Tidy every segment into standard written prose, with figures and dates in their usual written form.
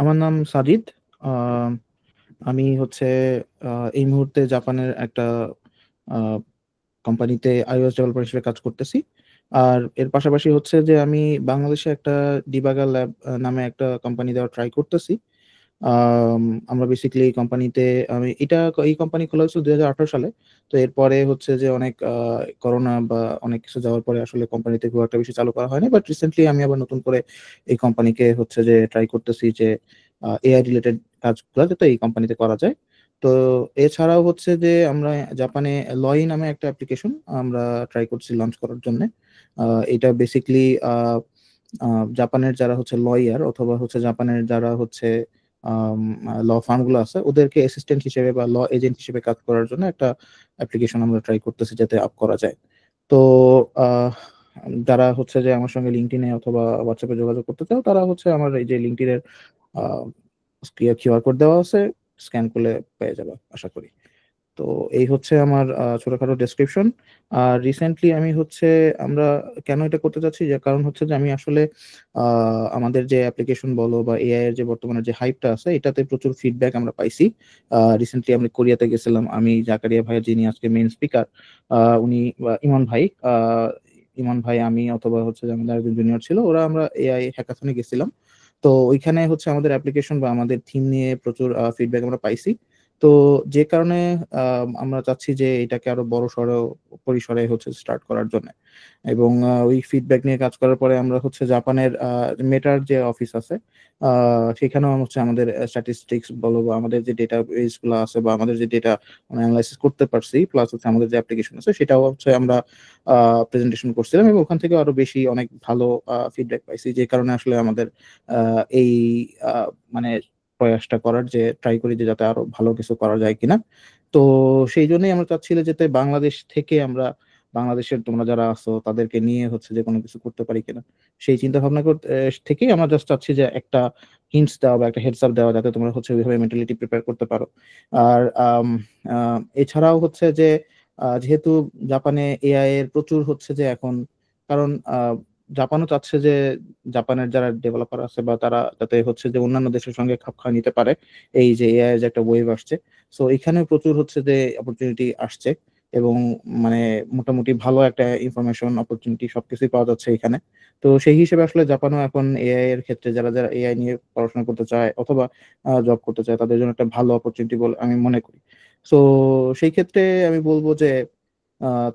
আমার নাম সাজিদ। আম, আমি হচ্ছে এই মুহূর্তে জাপানের একটা কোম্পানিতে iOS ডেভেলপার হিসেবে কাজ করতেছি। আর এর পাশাপাশি হচ্ছে যে আমি বাংলাদেশে একটা ডিবাগার ল্যাব নামে একটা কোম্পানি দেওয়ার ট্রাই করতেছি। আম, আমরা বেসিক্যালি এই কোম্পানিতে এই কোম্পানি খোলা হয়েছিল 2018 সালে। তো এরপরে হচ্ছে যে অনেক করোনা বা অনেক কিছু যাওয়ার পরে আসলে কোম্পানিতে খুব একটা বেশি চালু করা হয়নি, বাট রিসেন্টলি আমি আবার নতুন করে এই কোম্পানিকে হচ্ছে যে ট্রাই করতেছি যে এআই রিলেটেড কাজগুলো যাতে এই কোম্পানিতে করা যায়। তো এছাড়াও হচ্ছে যে আমরা জাপানে লই নামে একটা অ্যাপ্লিকেশন আমরা ট্রাই করছি লঞ্চ করার জন্য। এটা বেসিক্যালি জাপানের যারা হচ্ছে লয়ার অথবা হচ্ছে জাপানের যারা হচ্ছে ল ফার্ম গুলো আছে ওদেরকে অ্যাসিস্ট্যান্ট হিসেবে বা ল এজেন্ট হিসেবে কাজ করার জন্য একটা অ্যাপ্লিকেশন আমরা ট্রাই করতেছি যাতে আপ করা যায়। তো আহ, যারা হচ্ছে যে আমার সঙ্গে লিঙ্কডইনে অথবা হোয়াটসঅ্যাপে যোগাযোগ করতে চাও তারা হচ্ছে আমার এই যে লিঙ্কডইনের কিউআর কোড দেওয়া আছে, স্ক্যান করলে পেয়ে যাবে আশা করি। তো এই হচ্ছে আমার ছোটখাটো ডেসক্রিপশন। আর রিসেন্টলি আমি হচ্ছে আমরা কেন এটা করতে চাচ্ছি যে কারণ হচ্ছে যে আমি আসলে আমাদের যে অ্যাপ্লিকেশন বলো বা এআই এর যে বর্তমানে যে হাইপটা আছে এটাতে প্রচুর ফিডব্যাক আমরা পাইছি। রিসেন্টলি আমি কোরিয়াতে গেছিলাম, আমি জাকারিয়া ভাই যিনি আজকে মেইন স্পিকার, উনি ইমন ভাই, ইমন ভাই আমি অথবা হচ্ছে যে আমাদের একজন জুনিয়র ছিল ওরা আমরা এআই হ্যাকাথনে গেছিলাম। তো ওইখানে হচ্ছে আমাদের অ্যাপ্লিকেশন বা আমাদের থিম নিয়ে প্রচুর ফিডব্যাক আমরা পাইছি। তো যে কারণে আমরা চাচ্ছি যে এটাকে আরো বড় সড়ো পরিসরে হচ্ছে স্টার্ট করার জন্য। এবং ওই ফিডব্যাক নিয়ে কাজ করার পরে আমরা হচ্ছে জাপানের মেটার যে অফিস আছে সেখানেও হচ্ছে আমাদের স্ট্যাটিস্টিক্স বলো বা আমাদের যে ডেটা বেস গুলো আছে বা আমাদের যে ডেটা অ্যানালাইসিস করতে পারছি প্লাস হচ্ছে আমাদের যে অ্যাপ্লিকেশন আছে সেটাও হচ্ছে আমরা প্রেজেন্টেশন করছিলাম এবং ওখান থেকে আরো বেশি অনেক ভালো ফিডব্যাক পাইছি, যে কারণে আসলে আমাদের এই মানে প্রয়াসটা করার যে ট্রাই করি যে যাতে আরো ভালো কিছু করা যায় কিনা। তো সেই জন্যই আমরা চাচ্ছিলে যাতে বাংলাদেশ থেকে আমরা বাংলাদেশের তোমরা যারা আছো তাদেরকে নিয়ে হচ্ছে যে কোনো কিছু করতে পারি কিনা সেই চিন্তা ভাবনা করতে থেকেই আমরা জাস্ট চাচ্ছি যে একটা হিন্টস দেওয়া বা একটা হেডস আপ দেওয়া যাতে তোমরা হচ্ছে ওইভাবে মেন্টালিটি প্রিপেয়ার করতে পারো। আর এছাড়াও হচ্ছে যে যেহেতু জাপানে এআই এর প্রচুর হচ্ছে যে এখন, কারণ জাপানও চাচ্ছে যে জাপানের যারা ডেভেলপার আছে বা তারা যাতে হচ্ছে যে অন্যান্য দেশের সঙ্গে খাপ খাওয়া নিতে পারে এই যে এআই যে একটা ওয়েভ আসছে। সো এখানে প্রচুর হচ্ছে যে অপরচুনিটি আসছে এবং মানে মোটামুটি ভালো একটা ইনফরমেশন অপরচুনিটি সবকিছুই পাওয়া যাচ্ছে এখানে। তো সেই হিসেবে আসলে জাপানও এখন এআই এর ক্ষেত্রে যারা যারা এআই নিয়ে পড়াশোনা করতে চায় অথবা জব করতে চায় তাদের জন্য একটা ভালো অপরচুনিটি বলে আমি মনে করি। সো সেই ক্ষেত্রে আমি বলবো যে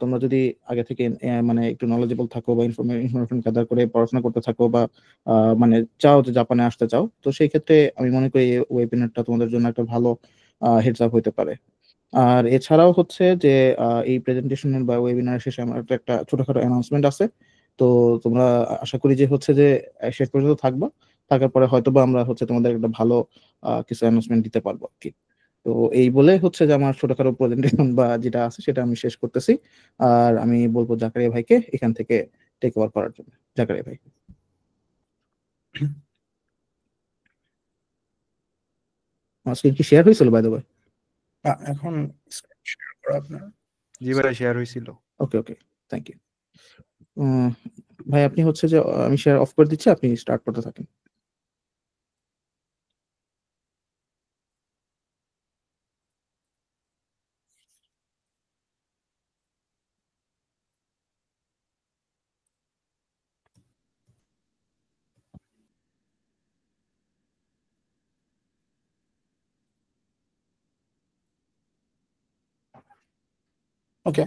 তোমরা যদি আগে থেকে মানে একটু নলেজেবল থাকো বা ইনফরমেশন গ্যাদার করে পড়াশোনা করতে থাকো বা মানে চাও যে জাপানে আসতে চাও, তো সেই ক্ষেত্রে আমি মনে করি এই ওয়েবিনারটা তোমাদের জন্য একটা ভালো হেডস আপ হতে পারে। আর এছাড়াও হচ্ছে যে এই প্রেজেন্টেশনের বা ওয়েবিনারের শেষে আমার একটা ছোটখাটো অ্যানাউন্সমেন্ট আছে। তো তোমরা আশা করি যে হচ্ছে যে শেষ পর্যন্ত থাকবা, থাকার পরে হয়তো বা আমরা হচ্ছে তোমাদের একটা ভালো কিছু অ্যানাউন্সমেন্ট দিতে পারবো আর কি। তো এই বলে হচ্ছে যে আমার ছোটখাটো প্রেজেন্টেশন বা যেটা আছে সেটা আমি শেষ করতেছি। আর আমি বলবো জাকারিয়া ভাইকে এখান থেকে টেক ওভার করার জন্য। জাকারিয়া ভাই। আমার স্ক্রিন কি শেয়ার হয়েছিল বাই দ্য ওয়ে? এখন screen share করা আপনার। জি ভাই শেয়ার হয়েছিল। ওকে ওকে, থ্যাংক ইউ। ভাই আপনি হচ্ছে যে আমি শেয়ার অফ করে দিচ্ছি, আপনি স্টার্ট করতে থাকেন। Okay,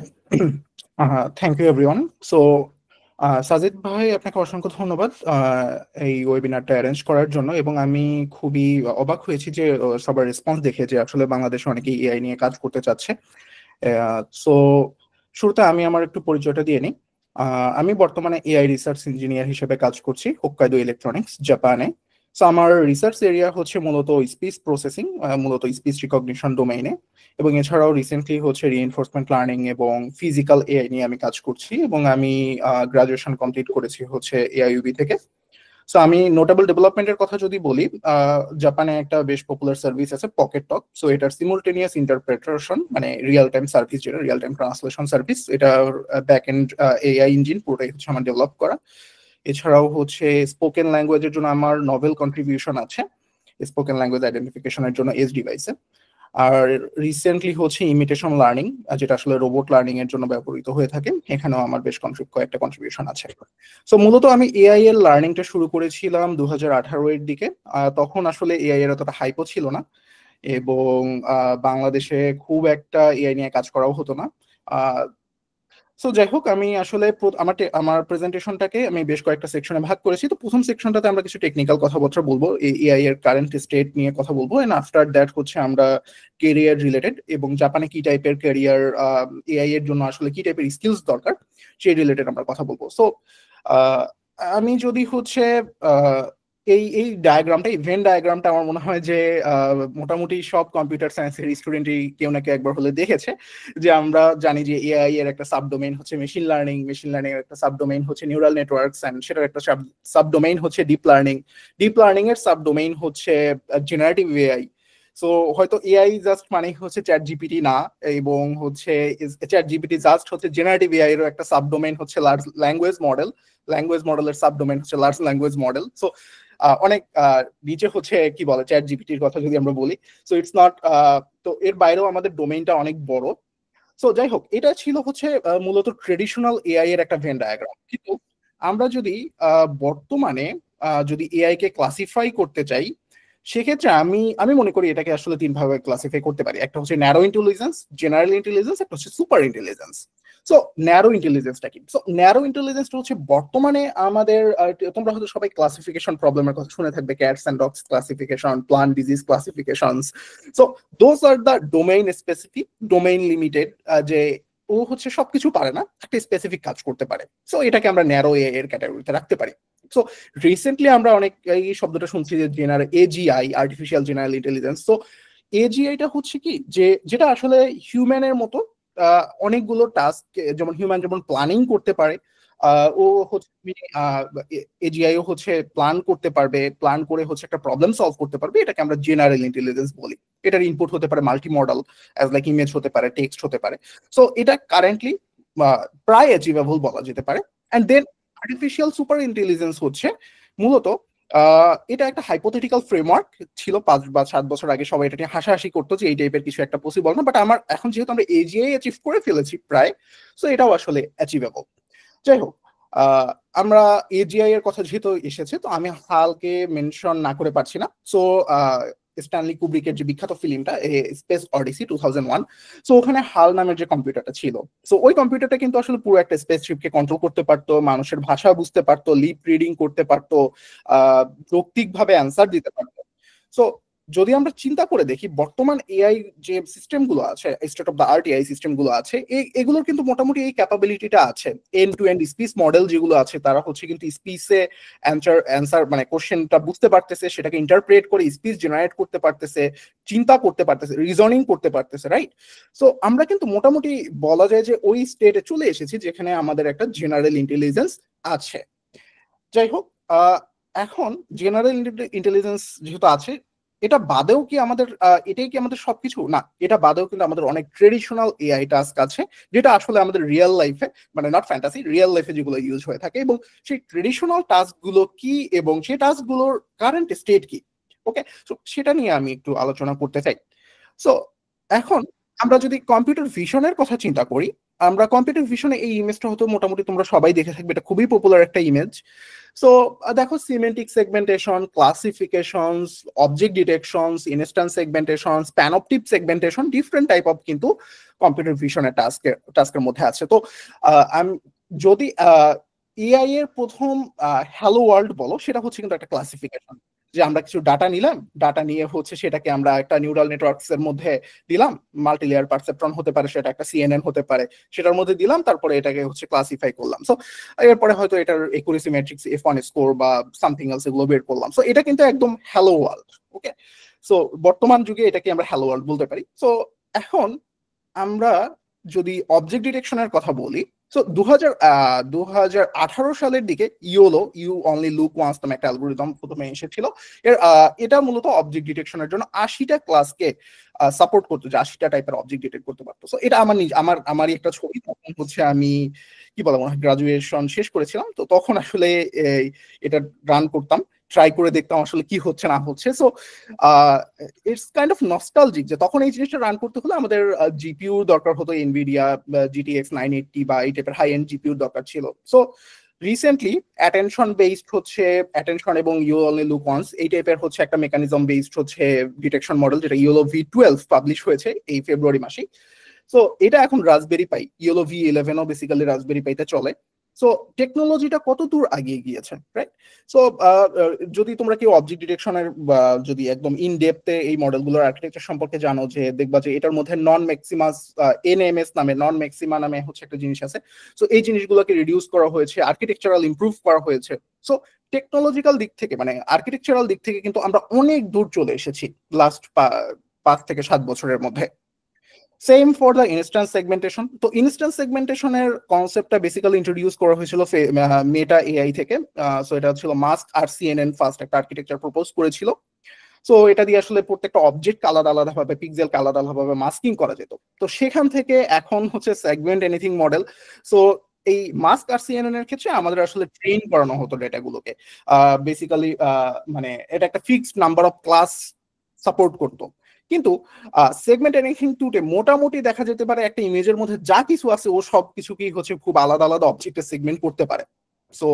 thank you everyone. So Sajid ভাই, আপনাকে অসংখ্য ধন্যবাদ এই ওয়েবিনারটা অ্যারেঞ্জ করার জন্য। এবং আমি খুবই অবাক হয়েছি যে সবার রেসপন্স দেখে যে আসলে বাংলাদেশে অনেকেই এআই নিয়ে কাজ করতে চাচ্ছে। সো শুরুতে আমি আমার একটু পরিচয়টা দিয়ে নিই। আমি বর্তমানে এআই রিসার্চ ইঞ্জিনিয়ার হিসেবে কাজ করছি হোক্কাইদো ইলেকট্রনিক্স, জাপানে। সো আমার রিসার্চ এরিয়া হচ্ছে মূলত স্পিচ প্রসেসিং, মূলত স্পিচ রিকগনিশন ডোমেইনে। এবং এছাড়াও রিসেন্টলি হচ্ছে রিইনফোর্সমেন্ট লার্নিং এবং ফিজিক্যাল এআই নিয়ে আমি কাজ করছি। এবং আমি গ্রাজুয়েশন কমপ্লিট করেছি হচ্ছে এআইইউবি থেকে। সো আমি নোটেবল ডেভেলপমেন্টের কথা যদি বলি, জাপানে একটা বেশ পপুলার সার্ভিস আছে পকেট টক। সো এটার সিমুলটেনিয়াস ইন্টারপ্রেটেশন মানে রিয়েল টাইম সার্ভিস, যেটা রিয়েল টাইম ট্রান্সলেশন সার্ভিস, এটা ব্যাক এন্ড এআই ইঞ্জিন পুরোটাই হচ্ছে আমার ডেভেলপ করা। এছাড়াও হচ্ছে স্পোকেন ল্যাঙ্গুয়েজের জন্য আমার নভেল কন্ট্রিবিউশন আছে, স্পোকেন ল্যাঙ্গুয়েজ আইডেন্টিফিকেশনের জন্য এজ ডিভাইসে। আর রিসেন্টলি হচ্ছে ইমিটেশন লার্নিং, যেটা আসলে রোবট লার্নিং এর জন্য ব্যবহৃত হয়ে থাকে, এখানেও আমার বেশ কয়েকটা কন্ট্রিবিউশন আছে। সো মূলত আমি এআই এর লার্নিংটা শুরু করেছিলাম 2018 এর দিকে। তখন আসলে এআই এর অতটা হাইপও ছিল না, এবং বাংলাদেশে খুব একটা এআই নিয়ে কাজ করাও হতো না। সো যাই হোক, আমি আসলে আমার প্রেজেন্টেশনটাকে আমি বেশ কয়েকটা সেকশনে ভাগ করেছি। তো প্রথম সেকশনটাতে আমরা কিছু টেকনিক্যাল কথাবার্তা বলবো, এআই এর কারেন্ট স্টেট নিয়ে কথা বলবো, এন্ড আফটার দ্যাট হচ্ছে আমরা কেরিয়ার রিলেটেড এবং জাপানে কি টাইপের ক্যারিয়ার, এআই এর জন্য আসলে কি টাইপের স্কিলস দরকার সেই রিলেটেড আমরা কথা বলবো। সো আমি যদি হচ্ছে এই এই ডায়াগ্রামটা, এই ভেন ডায়াগ্রামটা আমার মনে হয় যে মোটামুটি সব কম্পিউটার সায়েন্সের স্টুডেন্টই কেউ না কেউ একবার হলে দেখেছে, যে আমরা জানি যে এআই এর একটা সাবডোমেইন হচ্ছে মেশিন লার্নিং, মেশিন লার্নিং এর একটা সাবডোমেইন হচ্ছে নিউরাল নেটওয়ার্কস, এন্ড সেটার একটা সাবডোমেইন হচ্ছে ডিপ লার্নিং, ডিপ লার্নিং এর সাবডোমেইন হচ্ছে জেনারেটিভ এআই। সো হয়তো এআই জাস্ট মানে হচ্ছে চ্যাট জিপিটি না, এবং হচ্ছে চ্যাট জিপিটি জাস্ট হচ্ছে জেনারেটিভ এআই এর একটা সাবডোমেইন হচ্ছে লার্জ ল্যাঙ্গুয়েজ মডেল, ল্যাঙ্গুয়েজ মডেলের সাবডোমেইন হচ্ছে লার্জ ল্যাঙ্গুয়েজ মডেল। সো অনেক নিচে হচ্ছে কি বলে চ্যাট জিপিটির কথা যদি আমরা বলি, সো ইটস নট, তো এর বাইরেও আমাদের ডোমেইনটা অনেক বড়। সো যাই হোক, এটা ছিল হচ্ছে মূলত ট্রেডিশনাল এআই এর একটা ভেন ডায়াগ্রাম। কিন্তু আমরা যদি বর্তমানে যদি এআই কে ক্লাসিফাই করতে চাই, সেক্ষেত্রে আমি আমি মনে করি এটাকে আসলে তিন ভাবে ক্লাসিফাই করতে পারি। একটা হচ্ছে ন্যারো ইন্টেলিজেন্স, জেনারেল ইন্টেলিজেন্স, একটা হচ্ছে সুপার ইন্টেলিজেন্স। সো ন্যারো ইন্টেলিজেন্সটা কি? সো ন্যারো ইন্টেলিজেন্সটা হচ্ছে বর্তমানে আমাদের, তোমরা হয়তো সবাই ক্লাসিফিকেশন প্রবলেমের কথা শুনে থাকবে, cats and dogs classification, plant disease classifications. So those are the domain specific, domain limited, যে ও হচ্ছে সবকিছু পারে না, একটা স্পেসিফিক কাজ করতে পারে। সো এটাকে আমরা ন্যারো এআই এর ক্যাটাগরিতে রাখতে পারি। সো রিসেন্টলি আমরা অনেক এই শব্দটা শুনছি যে এজিআই, আর্টিফিশিয়াল জেনারেল ইন্টেলিজেন্স। তো এজিআইটা হচ্ছে কি, যে যেটা আসলে হিউম্যানের মতো অনেকগুলো টাস্ক, যেমন হিউম্যান যেমন প্ল্যানিং করতে পারে, ও হচ্ছে এজিআই ও হচ্ছে প্ল্যান করতে পারবে, প্ল্যান করে হচ্ছে একটা প্রবলেম সলভ করতে পারবে। এটাকে আমরা জেনারেল ইন্টেলিজেন্স বলি। এটার ইনপুট হতে পারে multi model, as like image হতে পারে, টেক্সট হতে পারে। সো এটা কারেন্টলি প্রায় অ্যাচিভেবল বলা যেতে পারে। And then artificial super intelligence হচ্ছে মূলত, এটা একটা হাইপোথেটিক্যাল ফ্রেমওয়ার্ক ছিল 5 বা 7 বছর আগে। সবাই এটা নিয়ে হাসাহাসি করতো যে এই টাইপের কিছু একটা পসিবল না, বাট আমার এখন যেহেতু আমরা এজিআই অ্যাচিভ করে ফেলেছি প্রায়, সো এটাও আসলে অ্যাচিভেবল। যাই হোক, আমরা এজিআই এর কথা যেহেতু এসেছে, তো আমি হালকে মেনশন না করে পারছি না। সো স্ট্যানলি কুব্রিকের যে বিখ্যাত ফিল্মটা স্পেস অডিসি 2001, সো ওখানে হাল নামের যে কম্পিউটারটা ছিল, সো ওই কম্পিউটারটা কিন্তু আসলে পুরো একটা স্পেসশিপকে কন্ট্রোল করতে পারতো, মানুষের ভাষা বুঝতে পারতো, লিপ রিডিং করতে পারতো, যৌক্তিকভাবে অ্যান্সার দিতে পারতো। সো যদি আমরা চিন্তা করে দেখি, বর্তমান এআই যে সিস্টেম গুলো আছে, state of the art AI system গুলো আছে, এগুলোর কিন্তু মোটামুটি এই ক্যাপাবিলিটিটা আছে। End to end speech model যেগুলো আছে, তারা হচ্ছে কিন্তু স্পিচে অ্যান্সার মানে কোশ্চেনটা বুঝতে পারতেছে, সেটাকে ইন্টারপ্রেট করে স্পিচ জেনারেট করতে পারতেছে, চিন্তা করতে পারতেছে, রিজনিং করতে পারতেছে, রাইট? সো আমরা কিন্তু মোটামুটি বলা যায় যে ওই স্টেটে চলে এসেছি যেখানে আমাদের একটা জেনারেল ইন্টেলিজেন্স আছে। যাই হোক, এখন জেনারেল ইন্টেলিজেন্স যেহেতু আছে, এটা বাদেও কি আমাদের, এটাই কি আমাদের সবকিছু না? এটা বাদেও কিন্তু আমাদের অনেক ট্রেডিশনাল এআই টাস্ক আছে, যেটা আসলে আমাদের রিয়েল লাইফে, মানে নট ফ্যান্টাসি, রিয়েল লাইফে যেগুলো ইউজ হয়ে থাকে, এবং সেই ট্রেডিশনাল টাস্ক গুলো কি এবং সেই টাস্ক গুলোর কারেন্ট স্টেট কি। ওকে, সো সেটা নিয়ে আমি একটু আলোচনা করতে চাই। সো এখন আমরা যদি কম্পিউটার ভিশনের কথা চিন্তা করি, আমরা কম্পিউটার ভিশনে এই ইমেজটা হতো মোটামুটি তোমরা সবাই দেখে থাকবে, এটা খুবই পপুলার একটা ইমেজ। সো দেখো, semantic segmentation, classifications, object detections, instance segmentation, panoptic segmentation, different type of কিন্তু কম্পিউটার ভিশনের টাস্কের মধ্যে আছে। তো আমি যদি এআই এর প্রথম হ্যালো ওয়ার্ল্ড বলো, সেটা হচ্ছে কিন্তু একটা ক্লাসিফিকেশন, যে আমরা কিছু ডাটা নিলাম, ডাটা নিয়ে হচ্ছে সেটাকে আমরা একটা নিউরাল নেটওয়ার্কস এর মধ্যে দিলাম, মাল্টি লেয়ার পারসেপট্রন হতে পারে, সেটা একটা সিএনএন হতে পারে, সেটার মধ্যে দিলাম, তারপরে এটাকে হচ্ছে ক্লাসিফাই করলাম। সো এরপরে হয়তো এটার একুরেসি ম্যাট্রিক্স F1 স্কোর বা সামথিং এলস এগুলো বের করলাম। সো এটা কিন্তু একদম হ্যালো ওয়ার্ল্ড। ওকে, সো বর্তমান যুগে এটাকে আমরা হ্যালো ওয়ার্ল্ড বলতে পারি। সো এখন আমরা যদি অবজেক্ট ডিটেকশনের কথা বলি, সো 2018 সালের দিকে YOLO, you only look once নামে একটা অ্যালগোরিদম প্রথমে এসেছিল। এটা মূলত অবজেক্ট ডিটেকশনের জন্য 80টা ক্লাসকে সাপোর্ট করতো, যে 80টা টাইপের অবজেক্ট ডিটেক্ট করতে পারতো। সো এটা আমারই একটা ছবি। তখন হচ্ছে আমি কি বলা মনে হয় গ্রাজুয়েশন শেষ করেছিলাম, তো তখন আসলে এটা রান করতাম, ট্রাই করে দেখতাম আসলে কি হচ্ছে না হচ্ছে। So it's kind of nostalgic যে তখন এই জিনিসটা রান করতে হলে আমাদের জিপিইউ দরকার হতো, এনভিডিয়া GTX 980 বা এই টাইপের হাই এন্ড জিপিইউ দরকার ছিল। সো রিসেন্টলি অ্যাটেনশন বেসড হচ্ছে, অ্যাটেনশন এবং ইউ অনলি লুক ওয়ান্স এই টাইপের হচ্ছে একটা মেকানিজম বেসড হচ্ছে ডিটেকশন মডেল, যেটা ইয়োলো V12 পাবলিশ হয়েছে এই ফেব্রুয়ারি মাসে। সো এটা এখন রাসবেরি পাই, ইয়োলো V11 ও বেসিক্যালি রাসবেরি পাইতে চলে। সো টেকনোলজিটা কত দূর আগিয়ে গিয়েছে, রাইট? সো যদি তোমরা কেউ অবজেক্ট ডিটেকশনের যদি একদম ইন ডেপথে এই মডেলগুলোর আর্কিটেকচার সম্পর্কে জানো, যে দেখবা যে এটার মধ্যে নন ম্যাক্সিমাস NMS নামে, নন ম্যাক্সিমা নামে হচ্ছে একটা জিনিস আছে। সো এই জিনিসগুলোকে রিডিউস করা হয়েছে, আর্কিটেকচারাল ইমপ্রুভ করা হয়েছে। সো টেকনোলজিক্যাল দিক থেকে মানে আর্কিটেকচারাল দিক থেকে কিন্তু আমরা অনেক দূর চলে এসেছি লাস্ট 5 থেকে 7 বছরের মধ্যে। Same for the instance segmentation. তো ইনস্ট্যান্স সেগমেন্টেশনের কনসেপ্টটা বেসিক্যালি ইন্ট্রোডিউস করা হয়েছিল মেটা AI থেকে। সো এটা ছিল মাস্ক আর CNN ফার্স্ট একটা আর্কিটেকচার প্রপোজ করেছিল। সো এটা দিয়ে আসলে প্রত্যেকটা অবজেক্ট আলাদা আলাদা ভাবে, পিক্সেল আলাদা আলাদা মাস্কিং করা যেত। তো সেখান থেকে এখন হচ্ছে সেগমেন্ট এনিথিং মডেল। সো এই মাস্ক আর CNN এর ক্ষেত্রে আমাদের আসলে ট্রেন করানো হতো ডেটাগুলোকে। বেসিক্যালি মানে এটা একটা fixed number of class support করতো। কিন্তু সেগমেন্ট এনিথিং টুতে মোটামুটি দেখা যেতে পারে একটা ইমেজের মধ্যে যা কিছু আছে ও সব কিছুকেই হচ্ছে খুব আলাদা আলাদা অবজেক্টে সেগমেন্ট করতে পারে। So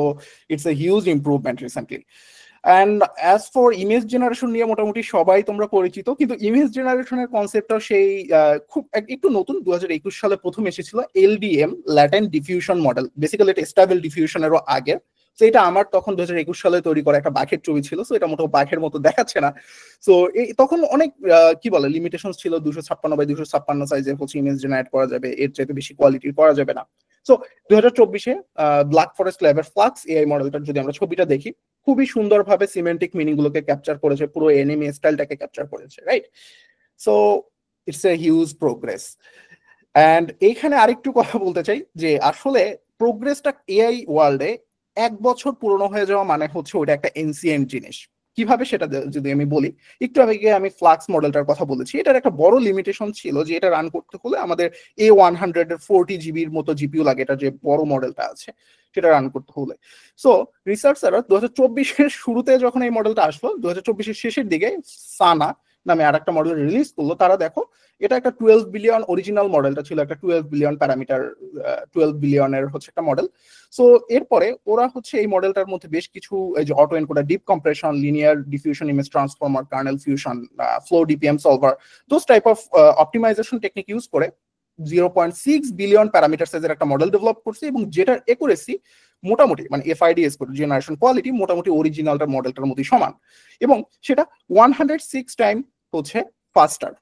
it's a huge improvement recently. And as for image generation নিয়ে মোটামুটি সবাই তোমরা পরিচিত, কিন্তু ইমেজ জেনারেশনের কনসেপ্টটাও সেই খুব একটু নতুন। 2021 সালে প্রথম এসেছিল LDM, latent diffusion model. Basically এটা স্টেবল ডিফিউশনেরও আগে। তো এটা আমার তখন 2021 সালে তৈরি করা একটা বাঘের ছবি ছিল। সো এটা মোটেও বাঘের মতো দেখাচ্ছে না। সো তখন অনেক কি বলে লিমিটেশন ছিল, 256 বাই 256 সাইজের হচ্ছে ইমেজ জেনারেট করা যাবে, এর চাইতে বেশি কোয়ালিটির করা যাবে না। সো 2024-এ ব্ল্যাক ফরেস্ট ল্যাবের ফ্লাক্স AI মডেলটার যদি আমরা ছবিটা দেখি, খুবই সুন্দরভাবে সিমেন্টিক মিনিং গুলোকে ক্যাপচার করেছে, পুরো এনিমে স্টাইলটাকে ক্যাপচার করেছে, right? So it's a huge progress. And এইখানে আরেকটু কথা বলতে চাই যে আসলে প্রোগ্রেসটা AI ওয়ার্ল্ডে 1 বছর পুরনো হয়ে যাওয়া মানে হচ্ছে ওটা একটা এনসিয়েন্ট জিনিস। কিভাবে সেটা যদি আমি বলি, একটু আগে আমি ফ্লাক্স মডেলটার কথা বলেছি। এটার একটা বড় লিমিটেশন ছিল যে এটা রান করতে হলে আমাদের A100 এর 40 জিবির মতো জিপিইউ লাগে, এটা যে বড় মডেলটা আছে সেটা রান করতে হলে। সো রিসার্চাররা 2024-এর শুরুতে যখন এই মডেলটা আসলো, 2024-এর শেষের দিকে সানা নামে আর একটা মডেল রিলিজ করলো। তারা দেখো এটা একটা 12 বিলিয়ন, অরিজিনাল মডেলটা ছিল একটা 12 বিলিয়ন প্যারামিটার, 12 বিলিয়নের হচ্ছে একটা মডেল। সো এরপরে ওরা হচ্ছে এই মডেলটার মধ্যে বেশ কিছু এই যে auto encoder, deep compression, linear diffusion, image transformer, kernel fusion, flow DPM solver, those type of optimization technique use করে 0.6 বিলিয়ন প্যারামিটার সাইজের একটা মডেল ডেভেলপ করছে, এবং যেটার একুরেসি মোটামুটি মানে FIDS জেনারেশন কোয়ালিটি মোটামুটি অরিজিনালটার মডেলটার মধ্যে সমান, এবং সেটা 106 টাইম হচ্ছে ফাস্টার।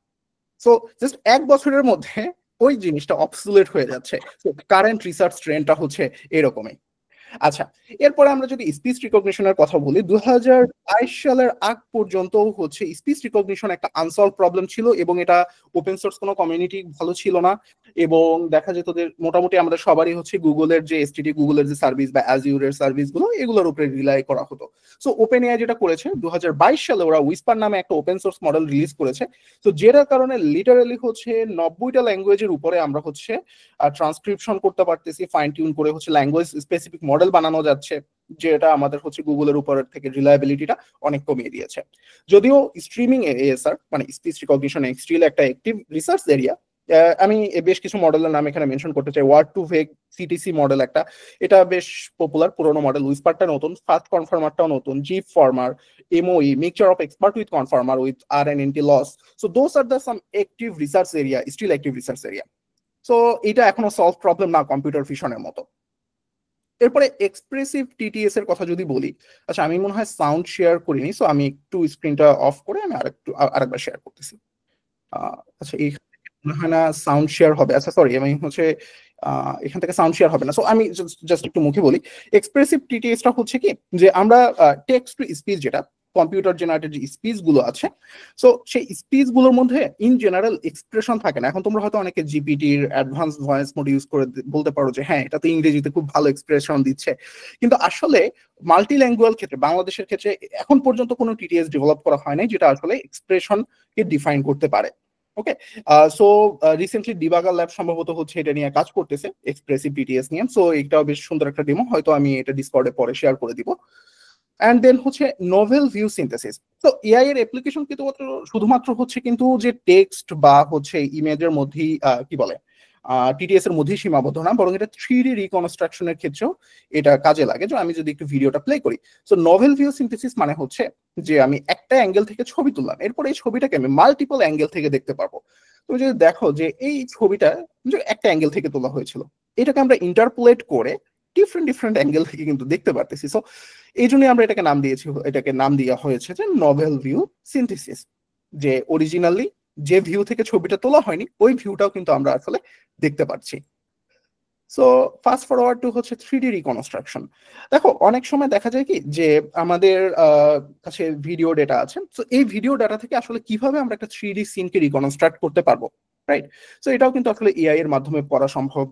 সো জাস্ট 1 বছরের মধ্যে ওই জিনিসটা অবসোলেট হয়ে যাচ্ছে। সো কারেন্ট রিসার্চ ট্রেন্ডটা হচ্ছে এরকমই। আচ্ছা, এরপরে আমরা যদি স্পিচ রিকগনিশনের কথা বলি, 2022 সালের আগ পর্যন্ত হচ্ছে স্পিচ রিকগনিশন একটা আনসলভ প্রবলেম ছিল, এবং এটা ওপেন সোর্স কোনো কমিউনিটি ভালো ছিল না, এবং দেখা যেত যে মোটামুটি আমাদের সবারই হচ্ছে গুগলের যে STD, গুগলের যে সার্ভিস বা অ্যাজিউরের সার্ভিসগুলো, এগুলোর উপরে রিলাই করা হতো। সো ওপেন এআই যেটা করেছে 2022 সালে, ওরা উইসপার নামে একটা ওপেন সোর্স মডেল রিলিজ করেছে। তো যেটার কারণে লিটারালি হচ্ছে 90টা ল্যাঙ্গুয়েজের উপরে আমরা হচ্ছে ট্রান্সক্রিপশন করতে পারতেছি, ফাইন টিউন করে হচ্ছে ল্যাঙ্গুয়েজ স্পেসিফিক মডেল বানানো যাচ্ছে, যেটা আমাদের হচ্ছে গুগলের উপর থেকে রিলায়েবিলিটিটা অনেক কমিয়ে দিয়েছে। যদিও স্ট্রিমিং ASR মানে স্পিচ রিকগনিশন স্টিল একটা অ্যাক্টিভ রিসার্চ এরিয়া। আমি বেশ কিছু মডেলের নাম এখানে মেনশন করতে চাই। ওয়ার্ড টু ভেক CTC মডেল একটা, এটা বেশ পপুলার, পুরোনো মডেল। উইসপারটা নতুন, ফাস্ট কনফার্মারটাও নতুন, zipformer, MOE mixture of expert with conformer with RNNT loss. So those are the some active research area, still active research area. So এটা এখনো solve problem না কম্পিউটার ভিশনের মতো। এরপরে এক্সপ্রেসিভ TTS এর কথা যদি বলি, আচ্ছা আমি মনে হয় সাউন্ড শেয়ার করিনি, সো আমি একটু স্ক্রিনটা অফ করে আমি আরেকবার শেয়ার করতেছি। আচ্ছা এই মনে হয় না সাউন্ড শেয়ার হবে। আচ্ছা সরি, আমি হচ্ছে এখান থেকে সাউন্ড শেয়ার হবে না। সো আমি জাস্ট একটু মুখে বলি। এক্সপ্রেসিভ TTS টা হচ্ছে কি, যে আমরা টেক্সট টু স্পিচ যেটা কম্পিউটার জেনারেটেড যে স্পিচ গুলো আছে, সো সেই স্পিচ গুলোর মধ্যে ইন জেনারেল এক্সপ্রেশন থাকে না। এখন তোমরা হয়তো অনেকে জিপিটির অ্যাডভান্স ভয়েস মোড ইউজ করে বলতে পারো যে হ্যাঁ এটা তো ইংরেজিতে খুব ভালো এক্সপ্রেশন দিচ্ছে, কিন্তু আসলে মাল্টিল্যাঙ্গুয়াল ক্ষেত্রে বাংলাদেশের ক্ষেত্রে এখন পর্যন্ত কোনো টিটিএস ডেভেলপ করা হয় নাই যেটা আসলে এক্সপ্রেশন কে ডিফাইন করতে পারে। ওকে, সো রিসেন্টলি ডিবাগার ল্যাব সম্ভবত হচ্ছে এটা নিয়ে কাজ করতেছে, এক্সপ্রেসিভ টিটিএস নিয়ে। সো এটাও বেশ সুন্দর একটা ডেমো, হয়তো আমি এটা ডিসকর্ডে পরে শেয়ার করে দিব। অ্যান্ড দেন হচ্ছে নোভেল ভিউ সিনথেসিস। তো এআই এর অ্যাপ্লিকেশন কিন্তু শুধুমাত্র হচ্ছে কিন্তু যে টেক্সট বা হচ্ছে ইমেজের মধ্যেই কি বলে টিটিএস এর মধ্যেই সীমাবদ্ধ না, বরং এটা 3D রিকনস্ট্রাকশনের ক্ষেত্রেও এটা কাজে লাগে। যে আমি যদি একটু ভিডিওটা প্লে করি, সো নোভেল ভিউ সিনথেসিস মানে হচ্ছে যে আমি একটা অ্যাঙ্গেল থেকে ছবি তুললাম, এরপর এই ছবিটাকে আমি মাল্টিপল অ্যাঙ্গেল থেকে দেখতে পারবো। তুমি যদি দেখো যে এই ছবিটা যে একটা অ্যাঙ্গেল থেকে তোলা হয়েছিল, এটাকে আমরা ইন্টারপোলেট করে ডিফারেন্ট ডিফারেন্ট অ্যাঙ্গেল থেকে কিন্তু দেখতে পারতেছি। সো এই জন্যই আমরা এটাকে নাম দেওয়া হয়েছে যে নভেল ভিউ সিনথেসিস, যে অরিজিনালি যে ভিউ থেকে ছবিটা তোলা হয়নি ওই ভিউটাও কিন্তু আমরা আসলে দেখতে পাচ্ছি। সো ফাস্ট ফরওয়ার্ড টু হচ্ছে 3D রিকনস্ট্রাকশন। দেখো অনেক সময় দেখা যায় কি যে আমাদের কাছে ভিডিও ডেটা আছে, তো এই ভিডিও ডাটা থেকে আসলে কিভাবে আমরা একটা 3D সিনকে রিকনস্ট্রাক্ট করতে পারবো, রাইট? সো এটাও কিন্তু আসলে এআই এর মাধ্যমে করা সম্ভব।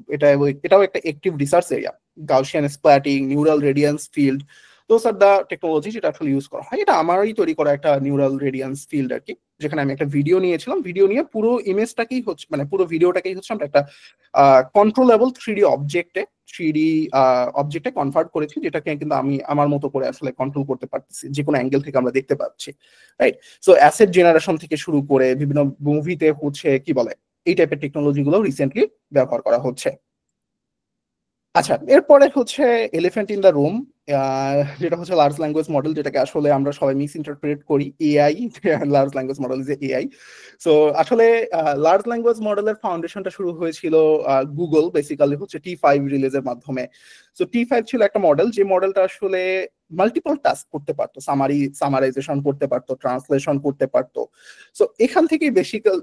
এটাও একটা active research area. Gaussian splatting, neural radiance field, those are the technology যেটা আসলে ইউজ করা হয়। এটা আমারই তৈরি করা একটা নিউরাল রেডিয়েন্স ফিল্ড আর কি, যেখানে আমি একটা ভিডিও নিয়েছিলাম। ভিডিও নিয়ে পুরো ইমেজটাকেই হচ্ছে মানে পুরো ভিডিওটাকেই হচ্ছে আমরা একটা কন্ট্রোলেবল 3D অবজেক্টে কনভার্ট করেছি, যেটাকে কিন্তু আমি আমার মতো করে আসলে কন্ট্রোল করতে পারতেছি, যে কোনো অ্যাঙ্গেল থেকে আমরা দেখতে পাচ্ছি, রাইট? সো অ্যাসেট জেনারেশন থেকে শুরু করে বিভিন্ন মুভিতে হচ্ছে কি বলে এই টাইপের টেকনোলজি গুলো রিসেন্টলি ব্যবহার করা হচ্ছে। আচ্ছা, এরপরে হচ্ছে এলিফ্যান্ট ইন দ্য রুম, যেটা হচ্ছে লার্জ ল্যাঙ্গুয়েজ মডেল, যেটাকে আসলে আমরা সবাই মিস ইন্টারপ্রেট করি AI. Large language model is AI. So আসলে লার্জ ল্যাঙ্গুয়েজ মডেলের ফাউন্ডেশনটা শুরু হয়েছিল গুগল বেসিক্যালি হচ্ছে T5 রিলিজের মাধ্যমে। সো T5 ছিল একটা মডেল, যে মডেলটা আসলে মাল্টিপল টাস্ক করতে পারতো, সামারাইজেশন করতে পারতো, ট্রান্সলেশন করতে পারতো। সো এখান থেকেই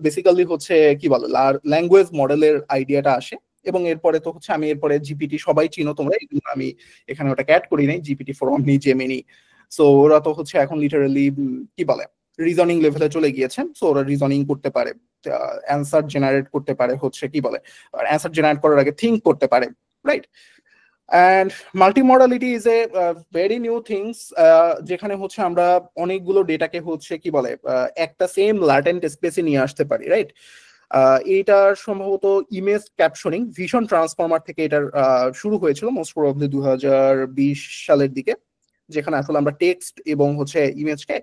বেসিক্যালি হচ্ছে কি বলে ল্যাঙ্গুয়েজ মডেলের আইডিয়াটা আসে। এবং এরপরে তো হচ্ছে আমি এরপরে জিপিটি সবাই চিনো তোমরা, এই জন্য আমি এখানে ওটাকে অ্যাড করি নাই, জিপিটি ফর অমনি, জেমিনি। সো ওরা তো হচ্ছে এখন লিটারালি কি বলে রিজনিং লেভেলে চলে গিয়েছে। সো ওরা রিজনিং করতে পারে, অ্যান্সার জেনারেট করতে পারে, হচ্ছে কি বলে অ্যান্সার জেনারেট করার আগে থিঙ্ক করতে পারে, right? And multimodality is a very new things, যেখানে হচ্ছে আমরা অনেকগুলো ডেটাকে হচ্ছে কি বলে একটা সেম ল্যাটেন্ট স্পেসে নিয়ে আসতে পারি, রাইট? এইটার সম্ভবত ইমেজ ক্যাপশনিং ভিশন ট্রান্সফর্মার থেকে এটার শুরু হয়েছিল মোস্ট প্রবাবলি 2020 সালের দিকে, যেখানে আসলে আমরা টেক্সট এবং হচ্ছে ইমেজকে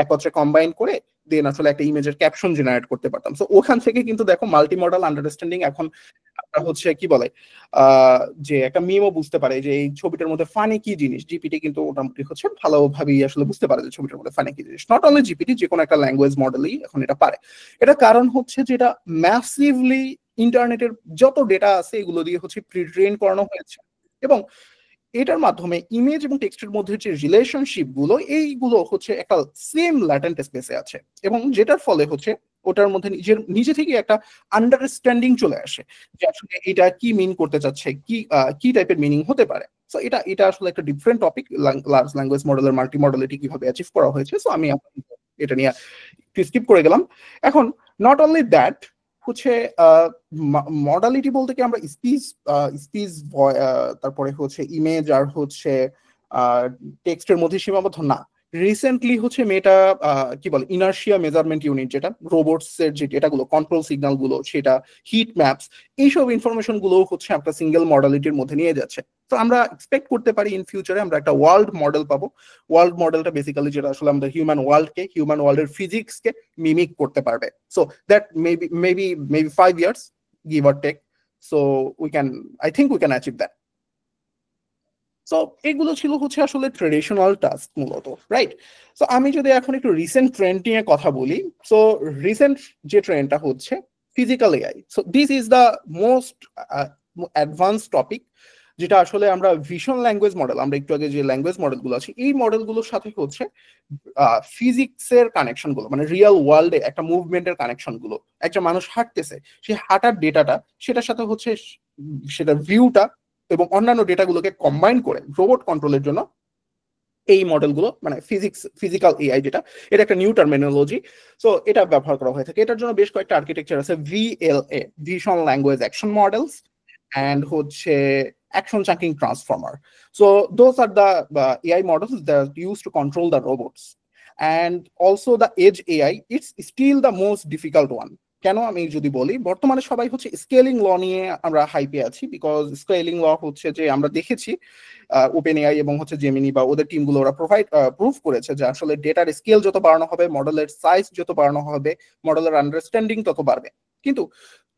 একত্রে কম্বাইন করে দেন আসলে একটা ইমেজের ক্যাপশন জেনারেট করতে পারতাম। সো ওখান থেকে কিন্তু দেখো মাল্টিমডাল আন্ডারস্ট্যান্ডিং এখন আমরা হচ্ছে কি বলে যে একটা মিমও বুঝতে পারে যে এই ছবিটার মধ্যে ফানি কি জিনিস, জিপিটি কিন্তু মোটামুটি হচ্ছে ভালোভাবেই আসলে বুঝতে পারে যে ছবিটার মধ্যে ফানি কি জিনিস। নট অনলি জিপিটি, যে কোনো একটা ল্যাঙ্গুয়েজ মডেলই এখন এটা পারে। এটা কারণ হচ্ছে যেটা ম্যাসিভলি ইন্টারনেটের যত ডেটা আছে এগুলো দিয়ে হচ্ছে প্রি ট্রেন করানো হয়েছে, এবং এটার মাধ্যমে ইমেজ এবং টেক্সটের মধ্যে যে রিলেশনশিপ গুলো এইগুলো হচ্ছে একটা সেম ল্যাটেন্ট স্পেসে আছে, এবং যেটার ফলে হচ্ছে ওটার মধ্যে নিজে থেকে একটা আন্ডারস্ট্যান্ডিং চলে আসে যে আসলে এটা কি মিন করতে চাচ্ছে, কি টাইপের মিনিং হতে পারে। সো এটা আসলে একটা ডিফারেন্ট টপিক, লার্জ ল্যাঙ্গুয়েজ মডেলের মাল্টি মডালিটি কিভাবে অ্যাচিভ করা হয়েছে। সো আমি এটা নিয়ে স্কিপ করে গেলাম। এখন নট অনলি দ্যাট হচ্ছে মডালিটি বলতে কি আমরা স্পিচ তারপরে হচ্ছে ইমেজ আর হচ্ছে টেক্সটের মধ্যে সীমাবদ্ধ না। রিসেন্টলি হচ্ছে মেটা কি বলে ইনার্শিয়া মেজারমেন্ট ইউনিট, যেটা রোবটস এর যে ডেটাগুলো কন্ট্রোল সিগন্যাল গুলো, সেটা হিট ম্যাপস, এইসব ইনফরমেশন গুলো হচ্ছে একটা সিঙ্গেল মডালিটির মধ্যে নিয়ে যাচ্ছে। তো আমরা এক্সপেক্ট করতে পারি ইন ফিউচারে আমরা একটা ওয়ার্ল্ড মডেল পাবো। ওয়ার্ল্ড মডেলটা বেসিক্যালি যেটা আসলে আমাদের হিউম্যান ওয়ার্ল্ডের ফিজিক্সকে মিমিক করতে পারবে। So that maybe 5 years give or take. So I think we can achieve that. So এগুলো ছিল হচ্ছে আসলে ট্রেডিশনাল টাস্ক মূলত, রাইট? সো আমি যদি এখন একটু রিসেন্ট ট্রেন্ড নিয়ে কথা বলি, সো রিসেন্ট যে ট্রেন্ডটা হচ্ছে physical AI. So this is the most advance topic, যেটা আসলে আমরা ভিশন ল্যাঙ্গুয়েজ মডেল, আমরা একটু আগে যে ল্যাঙ্গুয়েজ মডেলগুলো আছে এই মডেলগুলোর সাথে হচ্ছে ফিজিক্সের কানেকশন গুলো, মানে রিয়েল ওয়ার্ল্ডে একটা মুভমেন্টের কানেকশন গুলো, একটা মানুষ হাঁটতেছে সেই হাঁটার ডেটাটা সেটার সাথে হচ্ছে সেটার ভিউটা এবং অন্যান্য ডেটাগুলোকে কম্বাইন করে রোবট কন্ট্রোলের জন্য এই মডেলগুলো মানে ফিজিক্যাল এআই যেটা, এটা একটা নিউ টার্মিনোলজি। সো এটা ব্যবহার করা হয়ে থাকে। এটার জন্য বেশ কয়েকটা আর্কিটেকচার আছে, VLA, vision language action models, and হচ্ছে action chunking transformer. So those are the AI models that use to control the robots. And also the edge AI, it's still the most difficult one. কেন আমি যদি বলি, বর্তমানে সবাই হচ্ছে scaling ল নিয়ে আমরা হাইপে আছি, বিকজ স্কেলিং ল হচ্ছে যে আমরা দেখেছি ওপেন এআই এবং হচ্ছে জেমিনি বা ওদের টিমগুলো ওরা প্রুভ করেছে যে আসলে ডেটার স্কেল যত বাড়ানো হবে, মডেলের সাইজ যত বাড়ানো হবে, মডেলের আন্ডারস্ট্যান্ডিং তত বাড়বে। কিন্তু